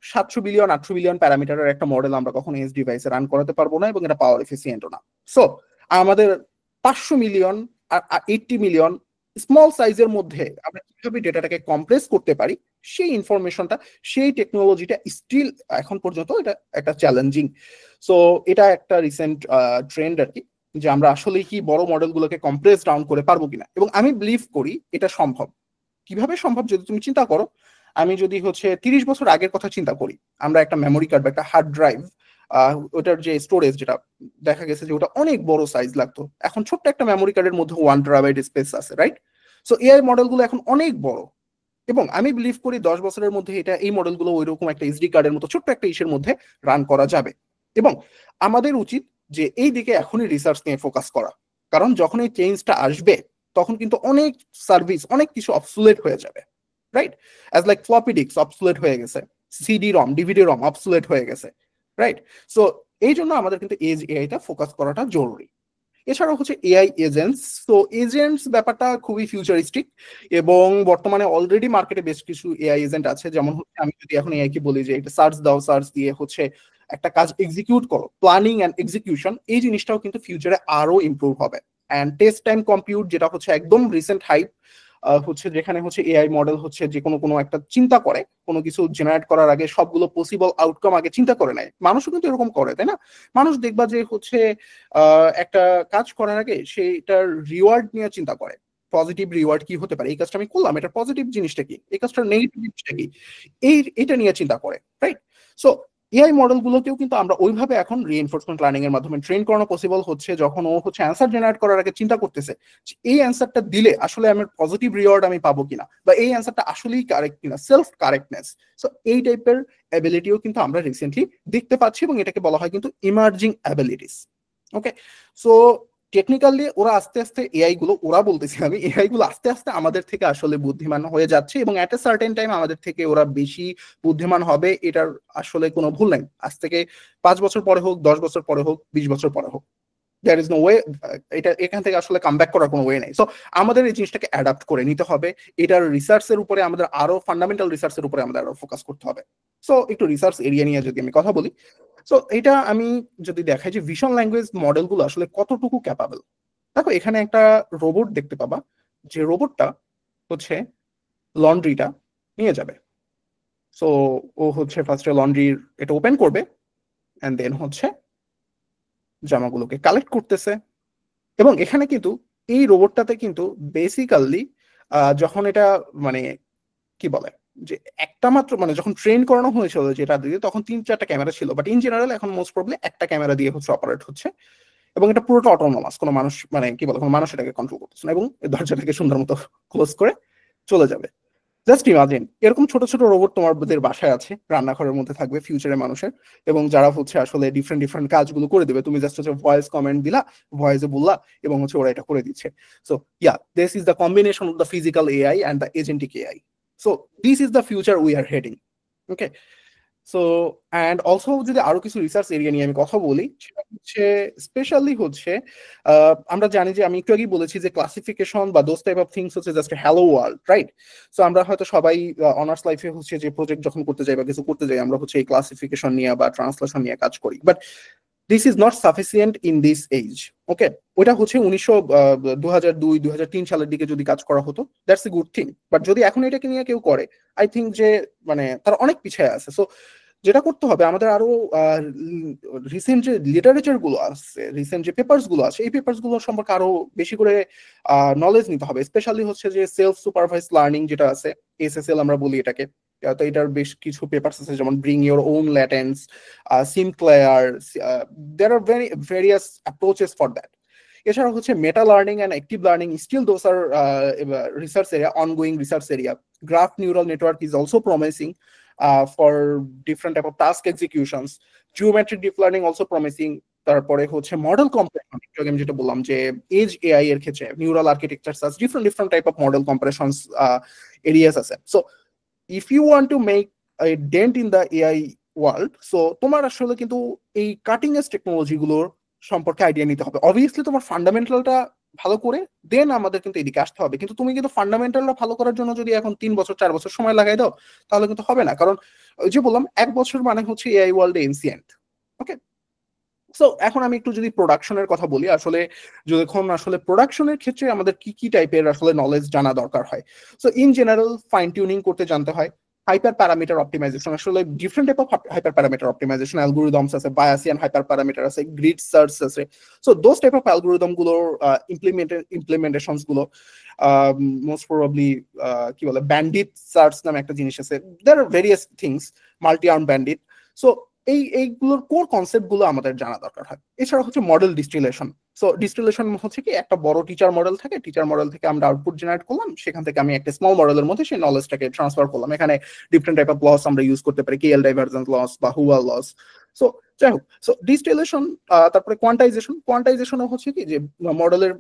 700 বিলিয়ন 800 বিলিয়ন প্যারামিটারের একটা মডেল আমরা কখনো এজ ডিভাইসে রান করাতে পারবো না, এবং এটা পাওয়ার এফিসিয়েন্টও না। সো আমাদের 500 মিলিয়ন আর 80 মিলিয়ন স্মল সাইজের মধ্যে আমরা কিভাবে ডেটাটাকে কম্প্রেস করতে পারি, সেই ইনফরমেশনটা, সেই টেকনোলজিটা স্টিল এখন পর্যন্ত এটা একটা চ্যালেঞ্জিং। সো এটা একটা রিসেন্ট ট্রেন্ড আর কি, যে আমরা আসলে কি বড় মডেলগুলোকে কম্প্রেস ডাউন করে পারবো কিনা। এবং আমি বিলিভ করি এটা সম্ভব। কিভাবে সম্ভব যদি তুমি চিন্তা করো, আমি যদি হচ্ছে 30 বছর আগের কথা চিন্তা করি, আমরা একটা মেমোরি কার্ড বা একটা হার্ড ড্রাইভ, ওটার যে স্টোরেজ, যেটা দেখা গেছে যে ওটা অনেক বড় সাইজ লাগতো, এখন ছোট্ট একটা মেমোরি কার্ডের মধ্যে 1 টেরাবাইট স্পেস আছে, রাইট? সো এআই মডেলগুলো এখন অনেক বড়, এবং আমি বিলিভ করি 10 বছরের মধ্যে এটা এই মডেলগুলো ওই রকম একটা এসডি কার্ডের মতো ছোট্ট একটা ইসের মধ্যে রান করা যাবে। এবং আমাদের উচিত যে এই দিকে এখনই রিসার্চ নিয়ে ফোকাস করা, কারণ যখন এই চেঞ্জটা আসবে তখন কিন্তু অনেক সার্ভিস, অনেক কিছু অবসুলেট হয়ে যাবে, right? As like floppy disk obsolete হয়ে গেছে, সিডি রম, ডিভিডি রম অবসুলেট হয়ে গেছে, রাইট? সো এই জন্য আমাদের কিন্তু এজ এআইটা ফোকাস করাটা জরুরি। এছাড়াও হচ্ছে এআই এজেন্টস। তো এজেন্টস ব্যাপারটা খুবই ফিউচারিস্টিক, এবং বর্তমানে অলরেডি মার্কেটে বেশ কিছু এআই এজেন্ট আছে। যেমন হচ্ছে আমি যদি এখন এআই কে বলি যে এটা সার্চ দাও, সার্চ দিয়ে হচ্ছে একটা কাজ এক্সিকিউট করো, প্ল্যানিং অ্যান্ড এক্সিকিউশন, এই জিনিসটাও কিন্তু ফিউচারে আরো ইমপ্রুভ হবে। অ্যান্ড টেস্ট টাইম কম্পিউট, যেটা হচ্ছে একদম রিসেন্ট হাইপ, হচ্ছে যেখানে হচ্ছে এআই মডেল হচ্ছে যে কোনো একটা চিন্তা করে, কোনো কিছু জেনারেট করার আগে সবগুলো পসিবল আউটকাম আগে চিন্তা করে নেয়। মানুষও কিন্তু এরকম করে, তাই না? মানুষ দেখবা যে হচ্ছে একটা কাজ করার আগে সেটার রিওয়ার্ড নিয়ে চিন্তা করে, পজিটিভ রিওয়ার্ড কি হতে পারে, এই কাজটা আমি করলাম, এটা পজিটিভ জিনিসটা কি, এই কাজটার নেগেটিভ জিনিসটা কি, এটা নিয়ে চিন্তা করে, রাইট? সো এআই মডেলগুলোকেও কিন্তু আমরা ওইভাবে এখন রিইনফোর্সমেন্ট লার্নিং এর মাধ্যমে ট্রেন করানো পসিবল হচ্ছে, যখন ও হচ্ছে অ্যান্সার জেনারেট করার আগে চিন্তা করতেছে যে এই অ্যান্সারটা দিলে আসলে আমার পজিটিভ রিওয়ার্ড আমি পাবো কিনা, বা এই অ্যান্সারটা আসলেই কারেক্ট কিনা, সেলফ কারেক্টনেস। সো এই টাইপের অ্যাবিলিটিও কিন্তু আমরা রিসেন্টলি দেখতে পাচ্ছি, এবং এটাকে বলা হয় কিন্তু ইমার্জিং অ্যাবিলিটিস। ওকে, সো টেকনিক্যালি ওরা আস্তে আস্তে এআই গুলো, ওরা বলতেছি আমি, এআই গুলো আস্তে আস্তে আমাদের থেকে আসলে বুদ্ধিমান হয়ে যাচ্ছে, এবং এট এ সার্টেন টাইম আমাদের থেকে ওরা বেশি বুদ্ধিমান হবে, এটার আসলে কোনো ভুল নাই। আজ থেকে 5 বছর পরে হোক, 10 বছর পরে হোক, 20 বছর পরে হোক, দেয়ার ইজ নো ওয়ে, এটা এখান থেকে আসলে কাম ব্যাক করার কোনো ওয়ে নাই। সো আমাদের এই জিনিসটাকে অ্যাডাপ্ট করে নিতে হবে, এটার রিসার্চের উপরে আমাদের আরো ফান্ডামেন্টাল রিসার্চের উপরে আমাদের আরো ফোকাস করতে হবে। সো একটু রিসার্চ এরিয়া নিয়ে যদি আমি কথা বলি, সো এটা আমি যদি দেখাই যে ভিশন ল্যাঙ্গুয়েজ মডেলগুলো আসলে কতটুকু ক্যাপাবল। দেখো এখানে একটা রোবট দেখতে পাবা, যে রোবটটা হচ্ছে লন্ড্রিটা নিয়ে যাবে। সো ও হচ্ছে ফার্স্টে লন্ড্রির এটা ওপেন করবে, এন্ড দেন হচ্ছে জামাগুলোকে কালেক্ট করতেছে। এবং এখানে কিন্তু এই রোবটটাতে কিন্তু বেসিক্যালি যখন এটা মানে কি বলে যে একটা মাত্র মানে যখন ট্রেন করানো হয়েছিল যেটা দিয়ে, তখন 3-4টা ক্যামেরা ছিল, বাট ইন জেনারেল এখন মোস্ট প্রবলি একটা ক্যামেরা দিয়ে হচ্ছে অপারেট হচ্ছে, এবং এটা পুরোটা অটোনোমাস, কোনো মানুষ মানে কি বলে কোনো মানুষ এটাকে কন্ট্রোল করতেছে না, এবং দরজাটাকে সুন্দর মতো ক্লোজ করে চলে যাবে। জাস্ট ইমাজিন এরকম ছোট ছোট রোবট তোমাদের বাসায় আছে, রান্নাঘরের মধ্যে থাকবে ফিউচারে মানুষের, এবং যারা হচ্ছে আসলে ডিফারেন্ট ডিফারেন্ট কাজগুলো করে দেবে। তুমি জাস্ট হচ্ছে ভয়েস কমেন্ট দিলা, ভয়েসে বললা, এবং হচ্ছে ওরা এটা করে দিচ্ছে। So yeah, this is the combination of the physical AI and the agentic AI. So this is the future we are heading. Okay, so and also যদি আরো কিছু রিসার্চ এরিয়া নিয়ে আমি কথা বলি, সেটা হচ্ছে স্পেশালি হচ্ছে আমরা জানি যে আমি একটু আগেই বলেছি যে ক্লাসিফিকেশন বা দোজ টাইপ অফ থিংস হচ্ছে just hello world, right? So আমরা হয়তো সবাই অনার্স লাইফে হচ্ছে যে প্রজেক্ট যখন করতে যাই বা কিছু করতে যাই, আমরা হচ্ছে এই ক্লাসিফিকেশন নিয়ে বা ট্রান্সলেশন নিয়ে কাজ করি, but this is not sufficient in this age. Okay, ওটা হচ্ছে 2002-2003 সালের দিকে যদি কাজ করা হতো, that's a good thing. But যদি এখন এটাকে নিয়ে কেউ করে, আই থিঙ্ক যে মানে তারা অনেক পিছিয়ে আছে। সো যেটা করতে হবে আমাদের আরো রিসেন্ট যে লিটারেচার গুলো আছে, রিসেন্ট যে পেপার্স গুলো আছে, এই পেপার্স গুলো সম্পর্কে আরো বেশি করে নলেজ নিতে হবে। স্পেশালি হচ্ছে যে সেলফ সুপারভাইজ লার্নিং যেটা আছে, এসএসএল আমরা বলি এটাকে। তো এটার বেশ কিছু পেপার্স আছে, যেমন bring your own latents, Sinclair, there are various approaches for that. এছাড়া হচ্ছে meta learning and active learning, still those are research area, ongoing research area. Graph neural network is also promising for different type of task executions. Geometric deep learning also promising. তারপরে হচ্ছে model compression, আমি যেটা বললাম যে age AI এর ক্ষেত্রে neural architecture সাজ different different type of model compressions areas আছে। So if you want to make a dent in the AI world, so তোমার আসলে কিন্তু এই কাটিং এজ টেকনোলজি গুলোর সম্পর্কে আইডিয়া নিতে হবে। অবভিয়াসলি তোমার ফান্ডামেন্টালটা ভালো করে দেন আমাদের কিন্তু এদিকে আসতে হবে, কিন্তু তুমি কিন্তু ফান্ডামেন্টালটা ভালো করার জন্য যদি এখন 3 বছর 4 বছর সময় লাগাই দাও তাহলে কিন্তু হবে না, কারণ ওই যে বললাম 1 বছর মানে হচ্ছে এআই ওয়ার্ল্ডে এনসিয়েন্ট। ওকে, সো এখন আমি একটু যদি প্রোডাকশনের কথা বলি, আসলে যখন আসলে প্রোডাকশনের ক্ষেত্রে আমাদের কি কি টাইপের আসলে নলেজ জানা দরকার হয়। So in general fine tuning করতে জানতে হয়, হাইপার প্যারামিটার অপটিমাইজেশন, আসলে different type of hyper parameter optimization algorithms আছে, বায়াসিয়ান হাইপার প্যারামিটার আছে, গ্রিড সার্চ আছে। So those type of algorithm গুলোর ইমপ্লিমেন্টেশনস গুলো মোস্ট প্রবাবলি কি বলে ব্যান্ডিট সার্চ নামে একটা জিনিস আছে, there are various things, multi arm bandit. So এইগুলোর কোর কনসেপ্ট গুলো আমাদের জানা দরকার হয়। এছাড়া হচ্ছে মডেল ডিস্টিলেশন। সো ডিস্টিলেশন হচ্ছে কি একটা বড় টিচার মডেল থাকে, টিচার মডেল থেকে আমরা আউটপুট জেনারেট করলাম, সেখান থেকে আমি একটা স্মল মডেলের মধ্যে সেই নলেজটাকে ট্রান্সফার করলাম। এখানে ডিফারেন্ট টাইপ অফ লস আমরা ইউজ করতে পারি, কেএল ডাইভারজেন্স লস বা হুয়াল লস। সো যাই হোক, সো ডিস্টিলেশন, তারপরে কোয়ান্টাইজেশন। কোয়ান্টাইজেশন হচ্ছে কি যে মডেলের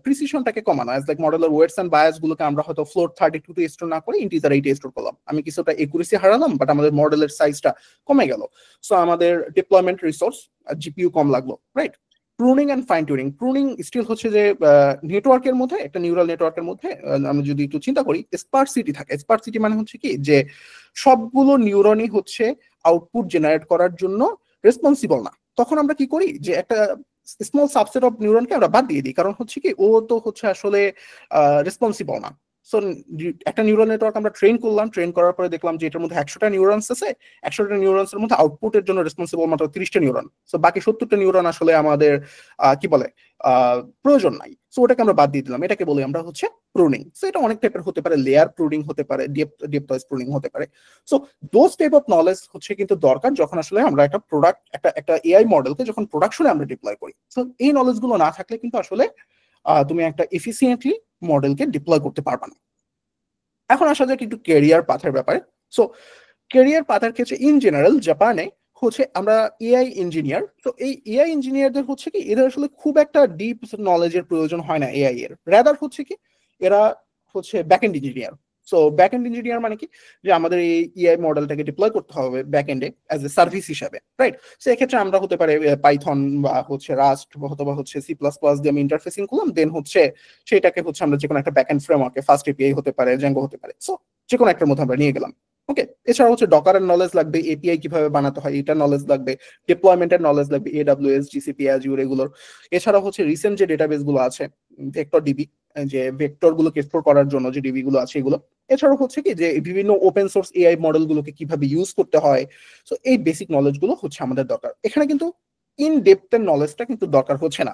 প্রিসিশনটাকে কমানো, অ্যাজ লাইক মডেলের ওয়েটস এন্ড বায়াস গুলোকে আমরা হয়তো ফ্লোর 32 তে স্টোর না করে ইন্টিজার 8 স্টোর করলাম, আমি কিছুটা একুরেসি হারালাম বাট আমাদের মডেলের সাইজটা কমে গেল। সো আমাদের ডিপ্লয়মেন্ট রিসোর্স জিপিইউ কম লাগলো, right? Pruning and fine tuning. Pruning still হচ্ছে যে নেটওয়ার্কের মধ্যে, একটা নিউরাল নেটওয়ার্কের মধ্যে আমি যদি একটু চিন্তা করি, স্পার্সিটি থাকে। স্পার্সিটি মানে হচ্ছে কি যে সবগুলো নিউরনই হচ্ছে আউটপুট জেনারেট করার জন্য রেসপন্সিবল না। তখন আমরা কি করি যে একটা স্মল সাবসেট অফ নিউরনকে আমরা বাদ দিয়ে দিই, কারণ হচ্ছে কি ও তো হচ্ছে আসলে রেসপন্সিবল না। সো একটা নিউরাল নেটওয়ার্ক আমরা ট্রেন করলাম, ট্রেন করার পরে দেখলাম যে এটার মধ্যে 100টা নিউরনস আছে, 100টা নিউরনসের মধ্যে আউটপুটের জন্য রেসপন্সিবল মাত্র 30টা নিউরন। সো বাকি 70টা নিউরন আসলে আমাদের কি বলে প্রয়োজন নাই, সো ওটাকে আমরা বাদ দিয়ে দিলাম। এটাকে বলি আমরা হচ্ছে প্রুনিং। সো এটা অনেক টাইপের হতে পারে, লেয়ার প্রুনিং হতে পারে, ডেপথ ওয়াইজ প্রুনিং হতে পারে। So those type of knowledge হচ্ছে কিন্তু দরকার যখন আসলে আমরা একটা প্রোডাক্ট, একটা এআই মডেলকে যখন প্রোডাকশনে আমরা ডিপ্লয় করি। সো এই নলেজ গুলো না থাকলে কিন্তু আসলে তুমি একটা এফিসিয়েন্টলি মডেলকে ডিপ্লয় করতে পারবে না। এখন আসা যাক একটু ক্যারিয়ার পাথের ব্যাপারে। সো ক্যারিয়ার পাথের ক্ষেত্রে ইন জেনারেল জাপানে হচ্ছে আমরা এআই ইঞ্জিনিয়ার, তো এই এআই ইঞ্জিনিয়ারদের হচ্ছে কি এদের আসলে খুব একটা ডিপ নলেজের প্রয়োজন হয় না এআই এর, রাদার হচ্ছে কি এরা হচ্ছে backend engineer. So backend engineer মানে কি যে আমাদের এই এআই মডেলটাকে ডিপ্লয় করতে হবে ব্যাকএন্ডে অ্যাজ এ সার্ভিস হিসাবে, রাইট? সো এক্ষেত্রে আমরা হতে পারে পাইথন বা হচ্ছে রাস্ট অথবা হচ্ছে সি প্লাস প্লাস দিয়ে আমি ইন্টারফেসিং করলাম, দেন হচ্ছে সেটাকে হচ্ছে আমরা যে কোনো একটা ব্যাকএন্ড ফ্রেমওয়ার্কে, ফাস্ট এপিআই হতে পারে, জ্যাঙ্গো হতে পারে, সো যে কোনো একটার মধ্যে আমরা নিয়ে গেলাম। ওকে, এছাড়া হচ্ছে ডকারের নলেজ লাগবে, এপিআই কিভাবে বানাতে হয় এটা নলেজ লাগবে, ডিপ্লয়মেন্টের নলেজ লাগবে, এডব্লিউএস, জিসিপি, অ্যাজুর এগুলোর। এছাড়া হচ্ছে রিসেন্ট যে ডেটাবেস গুলো আছে, ভেক্টর ডিবি, যে ভেক্টর গুলোকে স্টোর করার জন্য যে ডিবি গুলো আছে এগুলো। এছাড়া হচ্ছে কি যে বিভিন্ন ওপেন সোর্স এআই মডেল গুলোকে কিভাবে ইউজ করতে হয়। সো এই বেসিক নলেজ গুলো হচ্ছে আমাদের দরকার। এখানে কিন্তু ইন ডেপথের নলেজটা কিন্তু দরকার হচ্ছে না।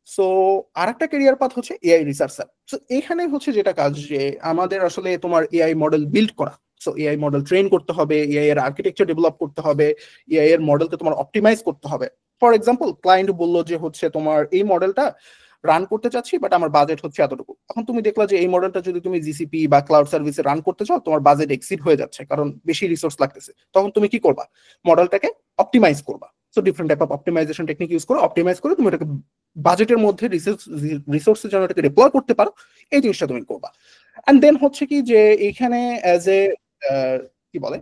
সো আরেকটা ক্যারিয়ার পাথ হচ্ছে এআই রিসার্চার। সো এখানে হচ্ছে যেটা কাজ যে আমাদের আসলে তোমার এআই মডেল বিল্ড করা। সো এআই মডেল ট্রেন করতে হবে, এআই এর আর্কিটেকচার ডেভেলপ করতে হবে, এআই এর মডেলকে তোমার অপটিমাইজ করতে হবে। ফর এক্সাম্পল, ক্লায়েন্ট বললো যে হচ্ছে তোমার এই মডেলটা রান করতে চাচ্ছি বাট আমার বাজেট হচ্ছে এতটুকু। এখন তুমি দেখলা যে এই মডেলটা যদি তুমি জিসিপি বা ক্লাউড সার্ভিসে রান করতে চাও তোমার বাজেট এক্সিড হয়ে যাচ্ছে কারণ বেশি রিসোর্স লাগতেছে, তখন তুমি কি করবা? মডেলটাকে অপটিমাইজ করবা। So different type of optimization technique use করে অপটিমাইজ করে তুমি এটাকে বাজেটের মধ্যে রিসোর্সের জন্য এটাকে ডিপ্লয় করতে পারো, এই জিনিসটা তুমি করবা। এন্ড দেন হচ্ছে কি যে এখানে অ্যাজ এ কি বলে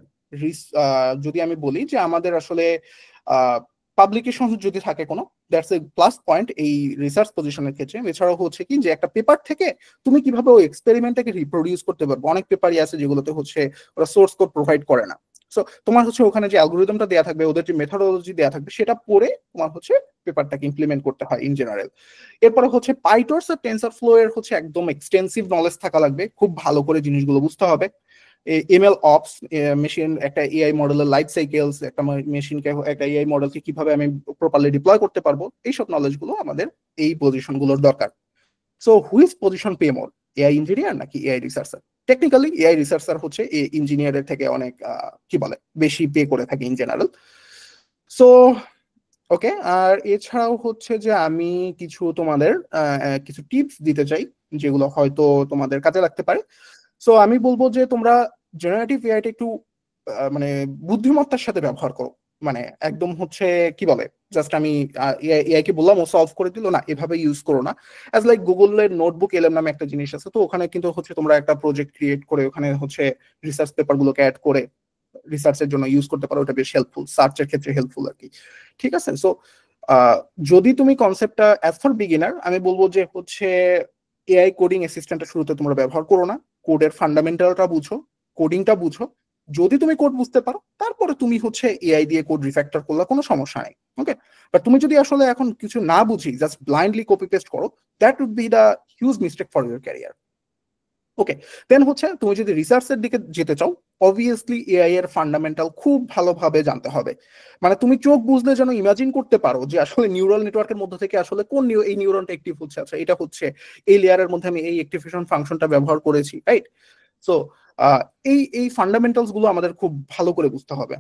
যদি আমি বলি যে আমাদের আসলে পাবলিকেশন যদি থাকে কোনো, দ্যাটস এ প্লাস পয়েন্ট এই রিসার্চ পজিশনের ক্ষেত্রে। এছাড়াও হচ্ছে কি যে একটা পেপার থেকে তুমি কিভাবে ওই এক্সপেরিমেন্টটাকে রিপ্রোডিউস করতে পারবে। অনেক পেপারই আছে যেগুলোতে হচ্ছে ওরা সোর্স কোড প্রোভাইড করে না। সো তোমার হচ্ছে ওখানে যে অ্যালগরিদমটা দেয়া থাকবে, ওদের যে মেথডোলজি দেয়া থাকবে, সেটা পড়ে তোমার হচ্ছে পেপারটাকে ইমপ্লিমেন্ট করতে হয় ইন জেনারেল। এরপরে হচ্ছে পাইটর্স আর টেনসর ফ্লো এর হচ্ছে একদম এক্সটেন্সিভ নলেজ থাকা লাগবে, খুব ভালো করে জিনিসগুলো বুঝতে হবে। এমএল অপস, মেশিন একটা এআই মডেলের লাইফ সাইকেলস, একটা মেশিনকে, একটা এআই মডেলকে কিভাবে আমি প্রপারলি ডিপ্লয় করতে পারবো, এইসব নলেজ গুলো আমাদের এই পজিশন গুলোর দরকার। So which position pay more, AI engineer নাকি AI researcher? Technically AI researcher হচ্ছে ইঞ্জিনিয়ারের থেকে অনেক কি বলে বেশি পে করে থাকে ইন জেনারেল। সো ওকে, আর এছাড়াও হচ্ছে যে আমি কিছু তোমাদের কিছু টিপস দিতে চাই যেগুলো হয়তো তোমাদের কাজে লাগতে পারে। সো আমি বলবো যে তোমরা জেনারেটিভ এআইটা একটু মানে বুদ্ধিমত্তার সাথে ব্যবহার করো। মানে একদম হচ্ছে কি বলে, জাস্ট আমি এআই কে বললাম ও সলভ করে দিল, না, এভাবে ইউজ করো না। অ্যাজ লাইক গুগলের নোটবুক এলএম নামে একটা জিনিস আছে, তো ওখানে কিন্তু হচ্ছে তোমরা একটা প্রজেক্ট ক্রিয়েট করে ওখানে হচ্ছে রিসার্চ পেপার গুলোকে অ্যাড করে রিসার্চের জন্য ইউজ করতে পারো। ওটা বেশ হেল্পফুল, সার্চের ক্ষেত্রে হেল্পফুল আর কি। ঠিক আছে, সো যদি তুমি কনসেপ্টটা অ্যাজ ফর বিগিনার, আমি বলবো যে হচ্ছে এআই কোডিং অ্যাসিস্ট্যান্টটা শুরুতে তোমরা ব্যবহার করো না। কোডের ফান্ডামেন্টালটা বুঝো, কোডিংটা বুঝো। যদি তুমি কোড বুঝতে পারো তারপরে তুমি হচ্ছে এআই দিয়ে কোড রিফ্যাক্টর করলে কোনো সমস্যা নেই। ওকে, বাট তুমি যদি আসলে এখন কিছু না বুঝি জাস্ট ব্লাইন্ডলি কপি পেস্ট করো, that would be the huge mistake for your career. Okay, then হচ্ছে তুমি যদি রিসার্চের দিকে যেতে চাও, অবভিয়াসলি এআই এর ফান্ডামেন্টাল খুব ভালোভাবে জানতে হবে। মানে তুমি চোখ বুঝলে যেন ইমাজিন করতে পারো যে আসলে নিউরাল নেটওয়ার্কের মধ্যে থেকে আসলে কোন এই নিউরনটা অ্যাক্টিভ হচ্ছে, আচ্ছা এটা হচ্ছে এই লেয়ারের মধ্যে আমি এই অ্যাক্টিভেশন ফাংশনটা ব্যবহার করেছি, রাইট? সো এই এই ফান্ডামেন্টালস গুলো আমাদের খুব ভালো করে বুঝতে হবে।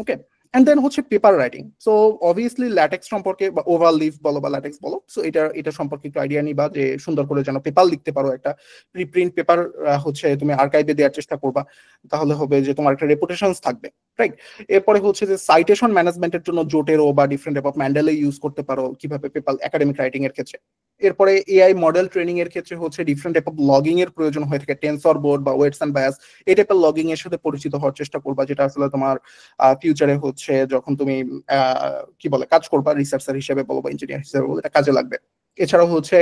ওকে, এন্ড দেন হচ্ছে paper writing. So obviously latex সম্পর্কে বা ওভার লিফ বলো বা ল্যাটেক্স বলো, সো এটা সম্পর্কে একটু আইডিয়া নিবা যে সুন্দর করে যেন পেপার লিখতে পারো। একটা প্রিপ্রিন্ট পেপার হচ্ছে তুমি আর্কাইভে দেওয়ার চেষ্টা করবা, তাহলে হবে যে তোমার একটা রেপুটেশন থাকবে, রাইট? এরপরে হচ্ছে যে সাইটেশন ম্যানেজমেন্টের জন্য জোটেরো বা ডিফারেন্ট টাইপ অফ ম্যান্ডেলে ইউজ করতে পারো কিভাবে পেপার একাডেমিক রাইটিং এর ক্ষেত্রে। এরপরে এআই মডেল ট্রেনিং এর ক্ষেত্রে হচ্ছে ডিফারেন্ট টাইপ অফ লগিং এর প্রয়োজন হয়ে থাকে, টেনসর বোর্ড বা ওয়েটস এন্ড বায়াস, এই টাইপের লগিং এর সাথে পরিচিত হওয়ার চেষ্টা করবা, যেটা আসলে তোমার ফিউচারে হচ্ছে যখন তুমি কি বলে কাজ করবা রিসার্চার হিসেবে বলো বা ইঞ্জিনিয়ার হিসেবে বলো, এটা কাজে লাগবে। এছাড়াও হচ্ছে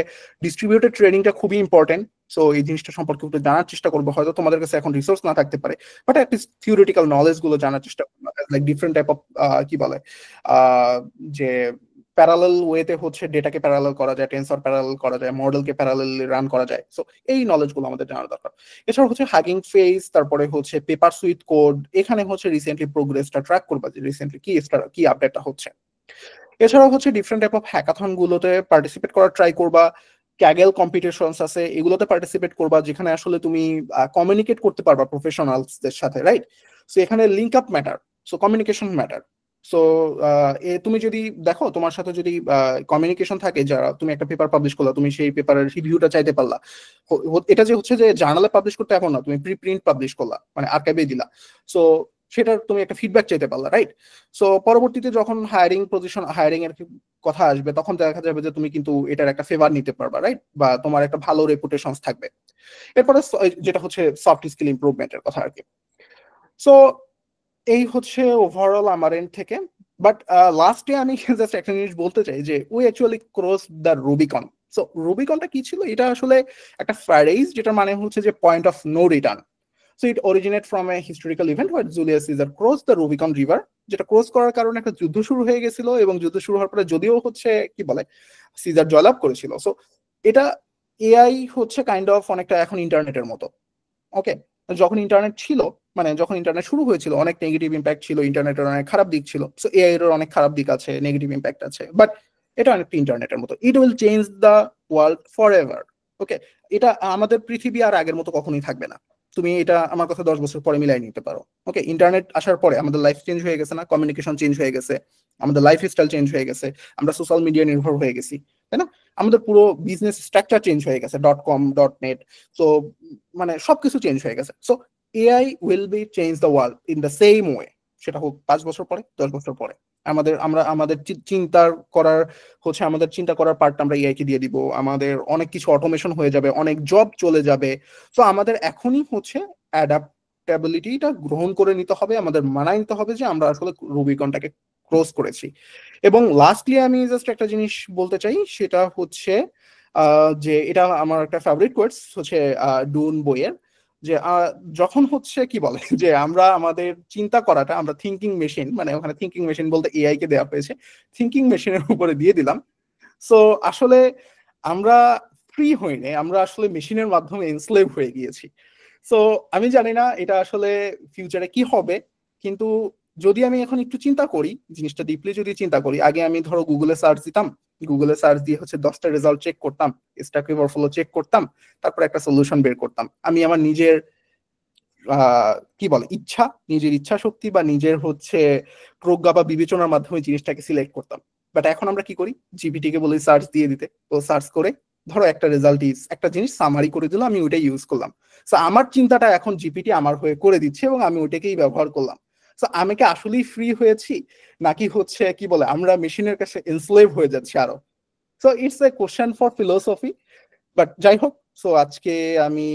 ডিস্ট্রিবিউটেড ট্রেনিংটা খুবই ইম্পর্টেন্ট। সো এই জিনিসটা সম্পর্কে একটু জানার চেষ্টা করবো। হয়তো তোমাদের কাছে এখন রিসোর্স না থাকতে পারে, বাট অ্যাটলিস্ট থিওরিটিক্যাল নলেজ গুলো জানার চেষ্টা করবো, লাইক ডিফারেন্ট টাইপ অফ কি বলে যে প্যারালাল ওয়েতে হচ্ছে ডেটাকে প্যারালাল করা যায়, টেন্সর প্যারালাল করা যায়, মডেলকে প্যারালাল রান করা যায়। সো এই নলেজ গুলো আমাদের জানার দরকার। এছাড়া হচ্ছে হাগিং ফেস, তারপরে হচ্ছে পেপার সুইট কোড, এখানে হচ্ছে রিসেন্টলি প্রোগ্রেসটা ট্র্যাক করবা যে রিসেন্টলি কি আপডেটটা হচ্ছে। এছাড়াও হচ্ছে ডিফারেন্ট টাইপ অফ হ্যাকাথন গুলোতে পার্টিসিপেট করার ট্রাই করবা। ক্যাগেল কম্পিটিশনস আছে, এগুলোতে পার্টিসিপেট করবা যেখানে আসলে তুমি কমিউনিকেট করতে পারবা প্রফেশনালসদের সাথে, রাইট? সো এখানে link up matter, so communication matter. So তুমি যদি দেখো তোমার সাথে যদি কমিউনিকেশন থাকে, যারা তুমি একটা পেপার পাবলিশ করলা, তুমি সেই পেপারের রিভিউটা চাইতে পারলা। এটা যে হচ্ছে যে জার্নালে পাবলিশ করতে এখন না, তুমি প্রি প্রিন্ট পাবলিশ করলা, মানে আর্কাইভে দিলা। সো সেটার তুমি একটা ফিডব্যাক চাইতে পারলা, রাইট? সো পরবর্তীতে যখন হায়ারিং এর কথা আসবে, তখন দেখা যাবে যে তুমি কিন্তু এটার একটা ফেভার নিতে পারবা, রাইট? বা তোমার একটা ভালো রেপুটেশন থাকবে। এরপরে যেটা হচ্ছে সফট স্কিল ইমপ্রুভমেন্টের কথা আর কি। সো এই হচ্ছে ওভারঅল আমার এন্ড থেকে। বাট লাস্টে আমি জাস্ট একটা জিনিস বলতে চাই যে we actually cross the Rubicon. So রুবিকনটা কি ছিল? এটা আসলে একটা ফ্রেজ যেটা মানে হচ্ছে যে point of no return. So it originate from a historical event where Julius Caesar cross the Rubicon river, যেটা ক্রস করার কারণে একটা যুদ্ধ শুরু হয়ে গেছিল, এবং যুদ্ধ শুরু হওয়ার পরে যদিও হচ্ছে কি বলে সিজার জয়লাভ করেছিল। সো এটা এআই হচ্ছে কাইন্ড অফ অনেকটা এখন ইন্টারনেটের মতো। ওকে, যখন ইন্টারনেট ছিল, মানে যখন ইন্টারনেট শুরু হয়েছিল, অনেক নেগেটিভ ইম্প্যাক্ট ছিল, ইন্টারনেটের অনেক খারাপ দিক ছিল। সো এআই এর অনেক খারাপ দিক আছে, নেগেটিভ ইম্প্যাক্ট আছে, বাট এটা অনেকটা ইন্টারনেটের মতো। It will change the world forever. Okay, এটা আমাদের পৃথিবী আর আগের মতো কখনোই থাকবে না। তুমি এটা আমার কথা 10 বছর পরে মিলাই নিতে পারো। ওকে, ইন্টারনেট আসার পরে আমাদের লাইফ চেঞ্জ হয়ে গেছে না? কমিউনিকেশন চেঞ্জ হয়ে গেছে, আমাদের লাইফ স্টাইল চেঞ্জ হয়ে গেছে, আমরা সোশ্যাল মিডিয়া নির্ভর হয়ে গেছি, তাই না? আমাদের পুরো বিজনেস স্ট্রাকচার চেঞ্জ হয়ে গেছে, .com .net। সো মানে সবকিছু চেঞ্জ হয়ে গেছে। So AI will be change the world in the same way, সেটা হোক 5 বছর পরে, 10 বছর পরে। আমাদের চিন্তা করার পার্টটা আমরা এআই কে দিয়ে দিব, আমাদের অনেক কিছু অটোমেশন হয়ে যাবে, অনেক জব চলে যাবে। তো আমাদের এখনই হচ্ছে অ্যাডাপ্টেবিলিটিটা গ্রহণ করে নিতে হবে, আমাদের মানায় নিতে হবে যে আমরা আসলে রুবিকনটাকে ক্রস করেছি। এবং লাস্টলি আমি জাস্ট একটা জিনিস বলতে চাই, সেটা হচ্ছে যে এটা আমার একটা ফেভারিট কোটস হচ্ছে ডুন বইয়ের, যে যখন হচ্ছে কি বলে যে আমরা আমাদের চিন্তা করাটা আমরা থিঙ্কিং মেশিন, মানে ওখানে থিঙ্কিং মেশিন বলতে এআই কে দেওয়া হয়েছে, থিঙ্কিং মেশিনের উপরে দিয়ে দিলাম। সো আসলে আমরা ফ্রি হইনি, আমরা আসলে মেশিনের মাধ্যমে এনস্লেভ হয়ে গিয়েছি। সো আমি জানি না এটা আসলে ফিউচারে কি হবে, কিন্তু যদি আমি এখন একটু চিন্তা করি, জিনিসটা ডিপলি যদি চিন্তা করি, আগে আমি ধরো গুগলে সার্চ দিতাম, গুগলে সার্চ দিয়ে হচ্ছে 10টা রেজাল্ট চেক করতাম, স্ট্যাক ওভারফ্লো চেক করতাম, তারপর একটা সলিউশন বের করতাম। আমি আমার নিজের কি বলে নিজের ইচ্ছা শক্তি বা নিজের হচ্ছে প্রজ্ঞা বা বিবেচনার মাধ্যমে জিনিসটাকে সিলেক্ট করতাম। বাট এখন আমরা কি করি, জিপিটি কে বলি সার্চ দিয়ে দিতে, তো সার্চ করে ধরো একটা রেজাল্ট একটা জিনিস সামারি করে দিল, আমি ওইটাই ইউজ করলাম। সো আমার চিন্তাটা এখন জিপিটি আমার হয়ে করে দিচ্ছে এবং আমি ওইটাকেই ব্যবহার করলাম। সো আমি কি আসলেই ফ্রি হয়েছি, নাকি হচ্ছে কি বলে আমরা মেশিনের কাছে এনস্লেভ হয়ে যাচ্ছি আরো? So it's a question for philosophy. But যাই হোক, সো আজকে আমি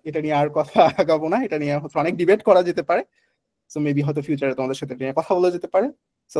এটা নিয়ে আর কথা আগাবো না, এটা নিয়ে হচ্ছে অনেক ডিবেট করা যেতে পারে। সো মেবি হয়তো ফিউচারে তোমাদের সাথে এটা নিয়ে কথা বলা যেতে পারে। সো